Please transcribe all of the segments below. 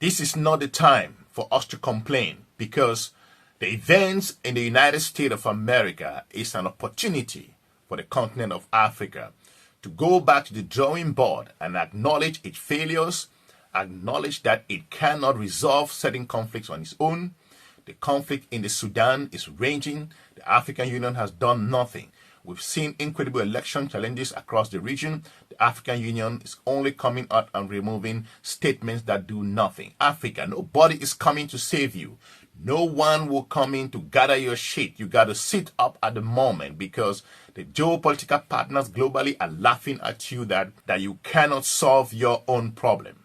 This is not the time for us to complain, because the events in the United States of America is an opportunity for the continent of Africa to go back to the drawing board and acknowledge its failures, acknowledge that it cannot resolve certain conflicts on its own. The conflict in the Sudan is raging. The African Union has done nothing. We've seen incredible election challenges across the region. The African Union is only coming out and removing statements that do nothing. Africa, nobody is coming to save you. No one will come in to gather your shit. You got to sit up at the moment, because the geopolitical partners globally are laughing at you that you cannot solve your own problem.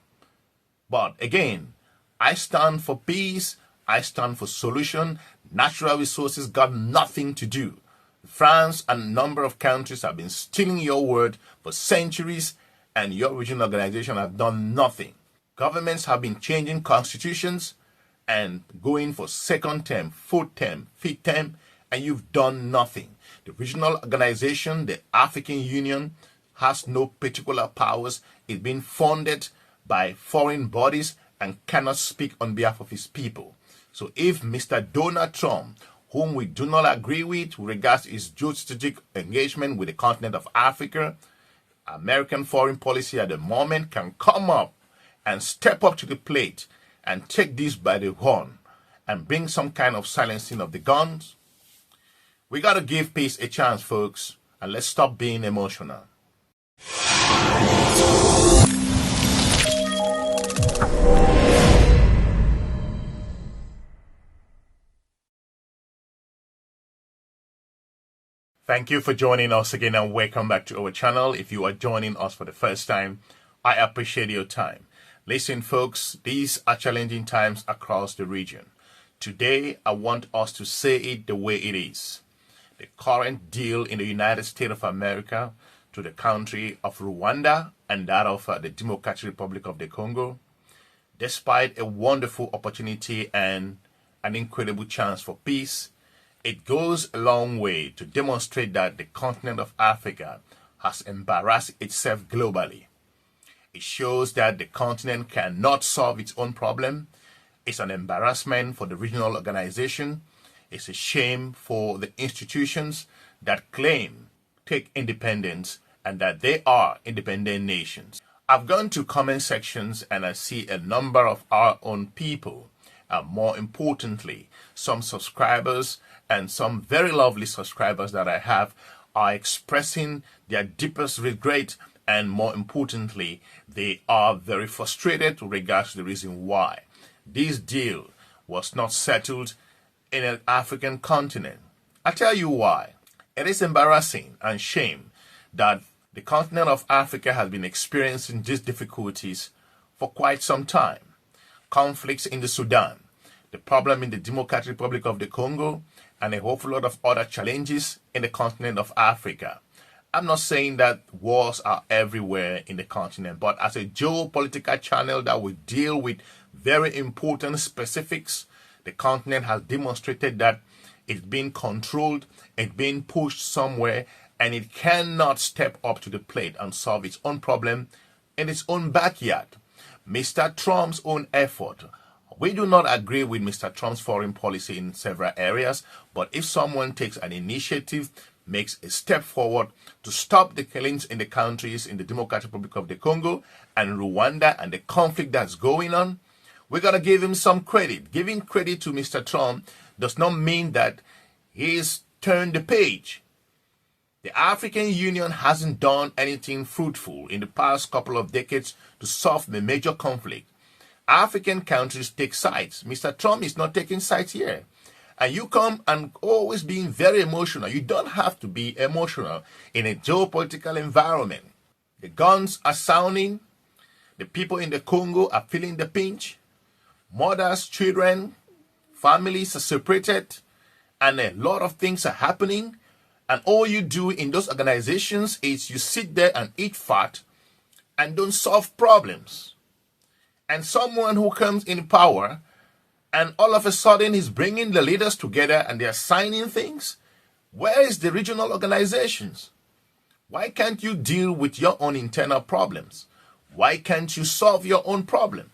But again, I stand for peace. I stand for solution. Natural resources got nothing to do. France and a number of countries have been stealing your word for centuries, and your regional organization have done nothing. Governments have been changing constitutions and going for second term, fourth term, fifth term, and you've done nothing. The regional organization, the African Union, has no particular powers. It's been funded by foreign bodies and cannot speak on behalf of his people. So if Mr. Donald Trump, whom we do not agree with regards his geostrategic engagement with the continent of Africa, American foreign policy at the moment, can come up and step up to the plate and take this by the horn and bring some kind of silencing of the guns, we got to give peace a chance, folks, and let's stop being emotional. Thank you for joining us again, and welcome back to our channel. If you are joining us for the first time, I appreciate your time. Listen, folks, these are challenging times across the region. Today, I want us to say it the way it is. The current deal in the United States of America to the country of Rwanda and that of the Democratic Republic of the Congo, despite a wonderful opportunity and an incredible chance for peace, it goes a long way to demonstrate that the continent of Africa has embarrassed itself globally. It shows that the continent cannot solve its own problem. It's an embarrassment for the regional organization. It's a shame for the institutions that take independence and that they are independent nations. I've gone to comment sections and I see a number of our own people, and more importantly, some subscribers and some very lovely subscribers that I have are expressing their deepest regret, and more importantly, they are very frustrated with regards to the reason why this deal was not settled in an African continent. I tell you why. It is embarrassing and shame that the continent of Africa has been experiencing these difficulties for quite some time. Conflicts in the Sudan, the problem in the Democratic Republic of the Congo, and a whole lot of other challenges in the continent of Africa. I'm not saying that wars are everywhere in the continent, but as a geopolitical channel that will deal with very important specifics, the continent has demonstrated that it's being controlled, it's being pushed somewhere, and it cannot step up to the plate and solve its own problem in its own backyard. Mr. Trump's own effort. We do not agree with Mr. Trump's foreign policy in several areas, but if someone takes an initiative, makes a step forward to stop the killings in the countries in the Democratic Republic of the Congo and Rwanda and the conflict that's going on, we got to give him some credit. Giving credit to Mr. Trump does not mean that he's turned the page. The African Union hasn't done anything fruitful in the past couple of decades to solve the major conflict. African countries take sides. Mr. Trump is not taking sides here. And you come and always being very emotional. You don't have to be emotional in a geopolitical environment. The guns are sounding. The people in the Congo are feeling the pinch. Mothers, children, families are separated. And a lot of things are happening. And all you do in those organizations is you sit there and eat fat and don't solve problems. And someone who comes in power and all of a sudden he's bringing the leaders together and they're signing things. Where is the regional organizations? Why can't you deal with your own internal problems? Why can't you solve your own problem?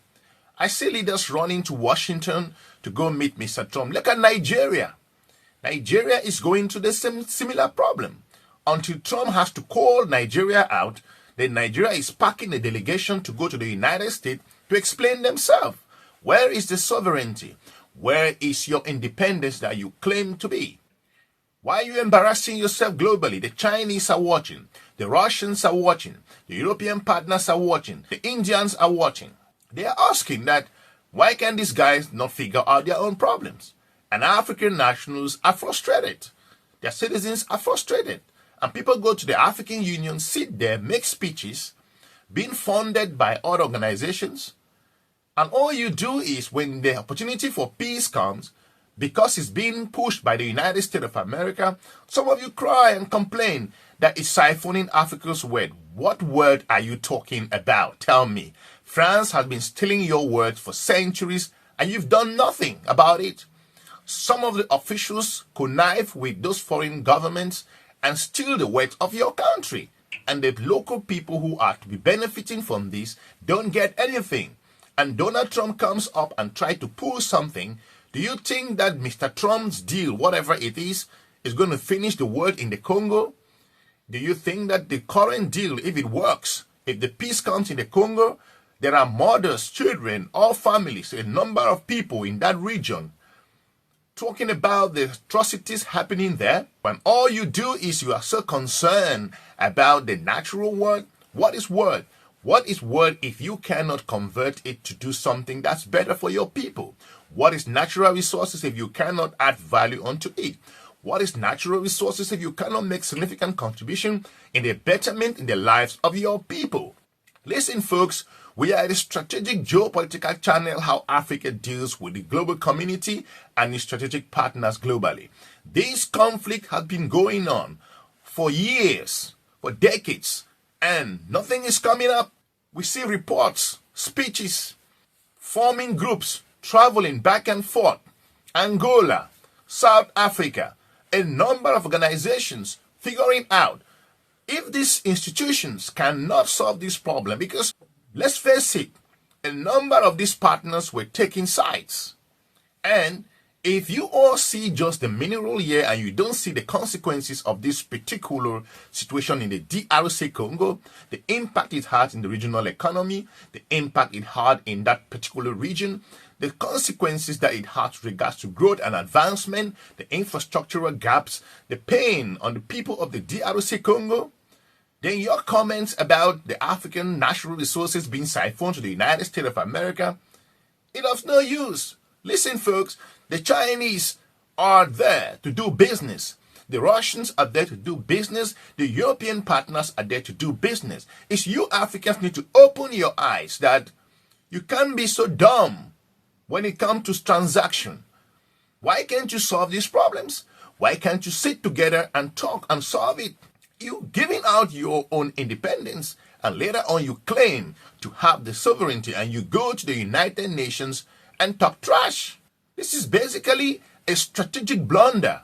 I see leaders running to Washington to go meet Mr. Trump. Look at Nigeria. Nigeria is going through the same similar problem. Until Trump has to call Nigeria out, then Nigeria is packing a delegation to go to the United States to explain themselves. Where is the sovereignty? Where is your independence that you claim to be? Why are you embarrassing yourself globally? The Chinese are watching. The Russians are watching. The European partners are watching. The Indians are watching. They are asking that, why can these guys not figure out their own problems? And African nationals are frustrated. Their citizens are frustrated. And people go to the African Union, sit there, make speeches, being funded by other organizations. And all you do is, when the opportunity for peace comes, because it's being pushed by the United States of America, some of you cry and complain that it's siphoning Africa's word. What word are you talking about? Tell me. France has been stealing your words for centuries and you've done nothing about it. Some of the officials connive with those foreign governments and steal the words of your country. And the local people who are to be benefiting from this don't get anything. And Donald Trump comes up and tries to pull something. Do you think that Mr. Trump's deal, whatever it is going to finish the world in the Congo? Do you think that the current deal, if it works, if the peace comes in the Congo, there are mothers, children, all families, a number of people in that region talking about the atrocities happening there, when all you do is you are so concerned about the natural world? What is word? What is word if you cannot convert it to do something that's better for your people? What is natural resources if you cannot add value onto it? What is natural resources if you cannot make significant contribution in the betterment in the lives of your people? Listen, folks, we are a strategic geopolitical channel how Africa deals with the global community and its strategic partners globally. This conflict has been going on for years, for decades, and nothing is coming up. We see reports, speeches, forming groups, traveling back and forth. Angola, South Africa, a number of organizations figuring out if these institutions cannot solve this problem, because let's face it, a number of these partners were taking sides. And if you all see just the mineral here and you don't see the consequences of this particular situation in the DRC Congo, the impact it had in the regional economy, the impact it had in that particular region, the consequences that it has with regards to growth and advancement, the infrastructural gaps, the pain on the people of the DRC Congo, then your comments about the African natural resources being siphoned to the United States of America, it of no use. Listen, folks, the Chinese are there to do business. The Russians are there to do business. The European partners are there to do business. It's you Africans need to open your eyes that you can't be so dumb when it comes to transaction. Why can't you solve these problems? Why can't you sit together and talk and solve it? You giving out your own independence and later on you claim to have the sovereignty and you go to the United Nations and talk trash. This is basically a strategic blunder.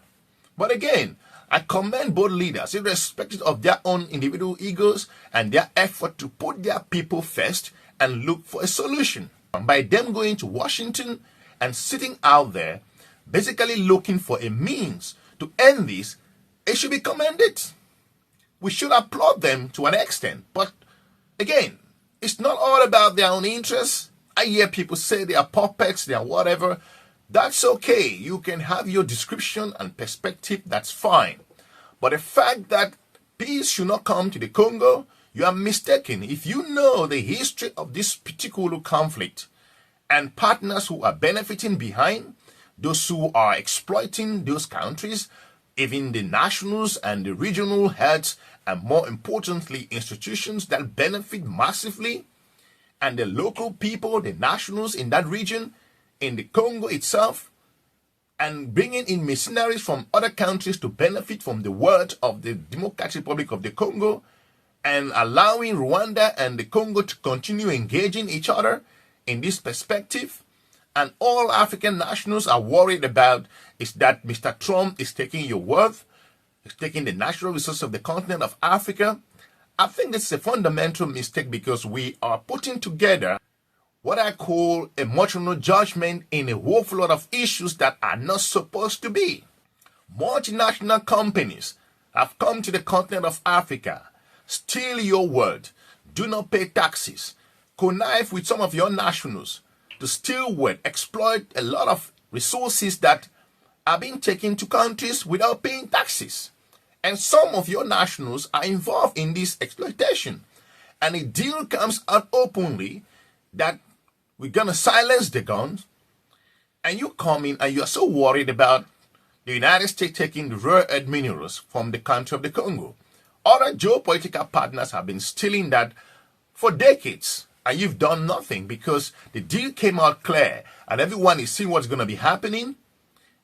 But again, I commend both leaders, irrespective of their own individual egos and their effort to put their people first and look for a solution. And by them going to Washington and sitting out there, basically looking for a means to end this, it should be commended. We should applaud them to an extent. But again, it's not all about their own interests. I hear people say they are puppets, they are whatever. That's okay. You can have your description and perspective. That's fine. But the fact that peace should not come to the Congo, you are mistaken. If you know the history of this particular conflict and partners who are benefiting behind, those who are exploiting those countries, even the nationals and the regional heads, and more importantly, institutions that benefit massively, and the local people, the nationals in that region, in the Congo itself, and bringing in mercenaries from other countries to benefit from the word of the Democratic Republic of the Congo, and allowing Rwanda and the Congo to continue engaging each other in this perspective. And all African nationals are worried about is that Mr. Trump is taking your wealth, is taking the natural resources of the continent of Africa. I think this is a fundamental mistake because we are putting together what I call emotional judgment in a whole lot of issues that are not supposed to be. Multinational companies have come to the continent of Africa, steal your word, do not pay taxes, connive with some of your nationals to steal word, exploit a lot of resources that are being taken to countries without paying taxes. And some of your nationals are involved in this exploitation. And a deal comes out openly that we're going to silence the guns, and you come in and you're so worried about the United States taking the rare earth minerals from the country of the Congo. Other geopolitical partners have been stealing that for decades, and you've done nothing because the deal came out clear and everyone is seeing what's going to be happening.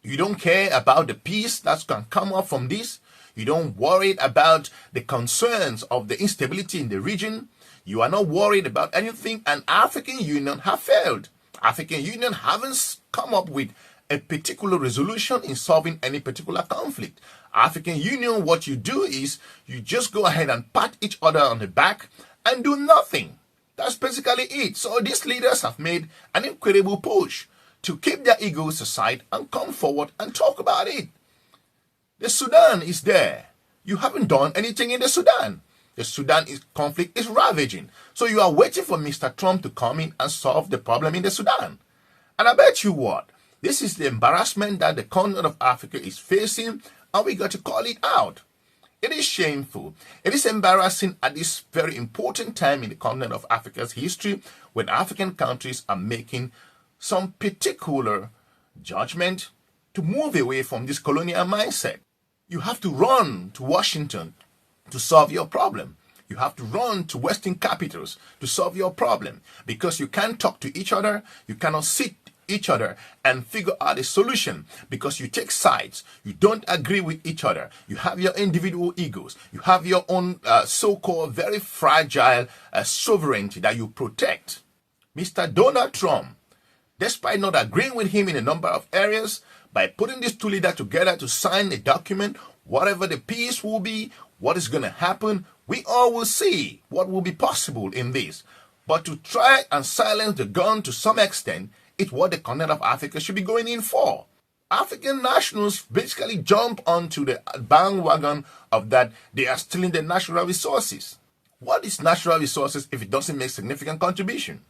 You don't care about the peace that's going to come up from this. You don't worry about the concerns of the instability in the region. You are not worried about anything, and African Union have failed. African Union haven't come up with a particular resolution in solving any particular conflict. African Union, what you do is you just go ahead and pat each other on the back and do nothing. That's basically it. So these leaders have made an incredible push to keep their egos aside and come forward and talk about it. The Sudan is there. You haven't done anything in the Sudan. The Sudan conflict is ravaging. So you are waiting for Mr. Trump to come in and solve the problem in the Sudan. And I bet you what, this is the embarrassment that the continent of Africa is facing, and we got to call it out. It is shameful. It is embarrassing at this very important time in the continent of Africa's history when African countries are making some particular judgment to move away from this colonial mindset. You have to run to Washington to solve your problem. You have to run to Western capitals to solve your problem because you can't talk to each other. You cannot sit each other and figure out a solution because you take sides. You don't agree with each other. You have your individual egos. You have your own so-called very fragile sovereignty that you protect. Mr. Donald Trump, despite not agreeing with him in a number of areas, by putting these two leaders together to sign a document, whatever the peace will be, what is going to happen, we all will see what will be possible in this. But to try and silence the gun to some extent is what the continent of Africa should be going in for. African nationals basically jump onto the bandwagon of that they are stealing the natural resources. What is natural resources if it doesn't make significant contribution?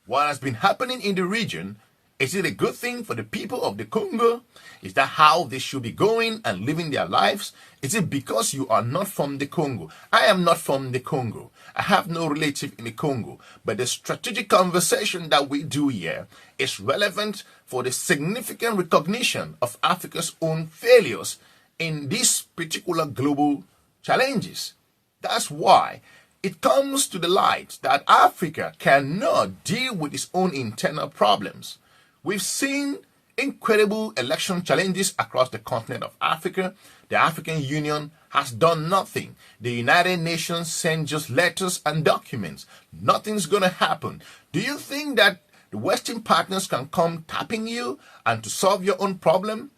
What has been happening in the region, is it a good thing for the people of the Congo? Is that how they should be going and living their lives? Is it because you are not from the Congo? I am not from the Congo. I have no relative in the Congo. But the strategic conversation that we do here is relevant for the significant recognition of Africa's own failures in these particular global challenges. That's why it comes to the light that Africa cannot deal with its own internal problems. We've seen incredible election challenges across the continent of Africa. The African Union has done nothing. The United Nations sent just letters and documents. Nothing's going to happen. Do you think that the Western partners can come tapping you and to solve your own problem?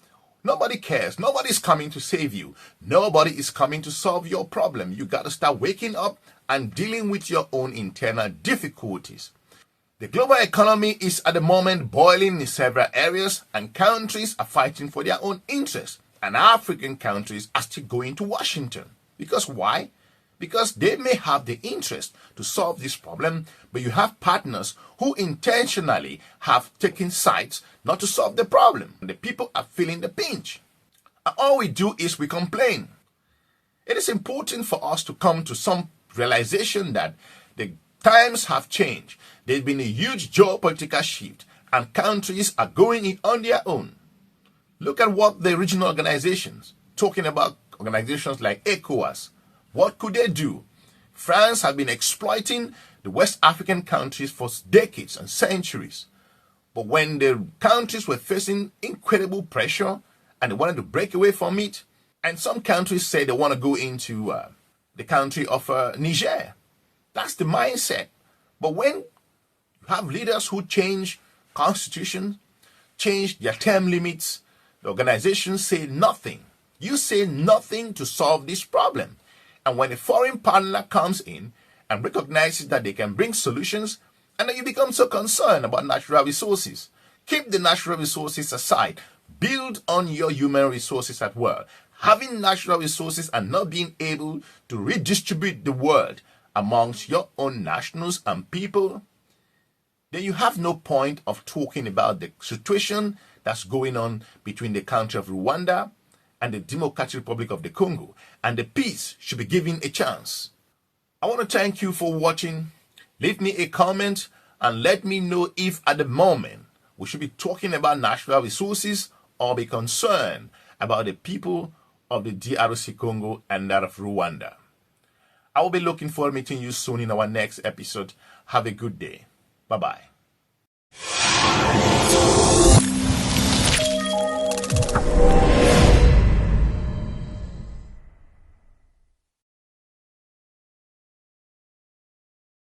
Nobody cares. Nobody's coming to save you. Nobody is coming to solve your problem. You got to start waking up and dealing with your own internal difficulties. The global economy is at the moment boiling in several areas, and countries are fighting for their own interests. And African countries are still going to Washington. Because why? Because they may have the interest to solve this problem, but you have partners who intentionally have taken sides not to solve the problem. The people are feeling the pinch. And all we do is we complain. It is important for us to come to some realization that the times have changed. There's been a huge geopolitical shift, and countries are going it on their own. Look at what the regional organizations, talking about organizations like ECOWAS, what could they do? France has been exploiting the West African countries for decades and centuries. But when the countries were facing incredible pressure and they wanted to break away from it, and some countries say they want to go into the country of Niger, that's the mindset. But when you have leaders who change constitutions, change their term limits, the organizations say nothing. You say nothing to solve this problem. And when a foreign partner comes in and recognizes that they can bring solutions, And then you become so concerned about natural resources. Keep the natural resources aside. Build on your human resources as well. Having natural resources and not being able to redistribute the world amongst your own nationals and people, then you have no point of talking about the situation that's going on between the country of Rwanda and the Democratic Republic of the Congo. And the peace should be given a chance. I want to thank you for watching. Leave me a comment and let me know if at the moment we should be talking about natural resources or be concerned about the people of the DRC Congo and that of Rwanda. I will be looking forward to meeting you soon in our next episode. Have a good day. Bye-bye.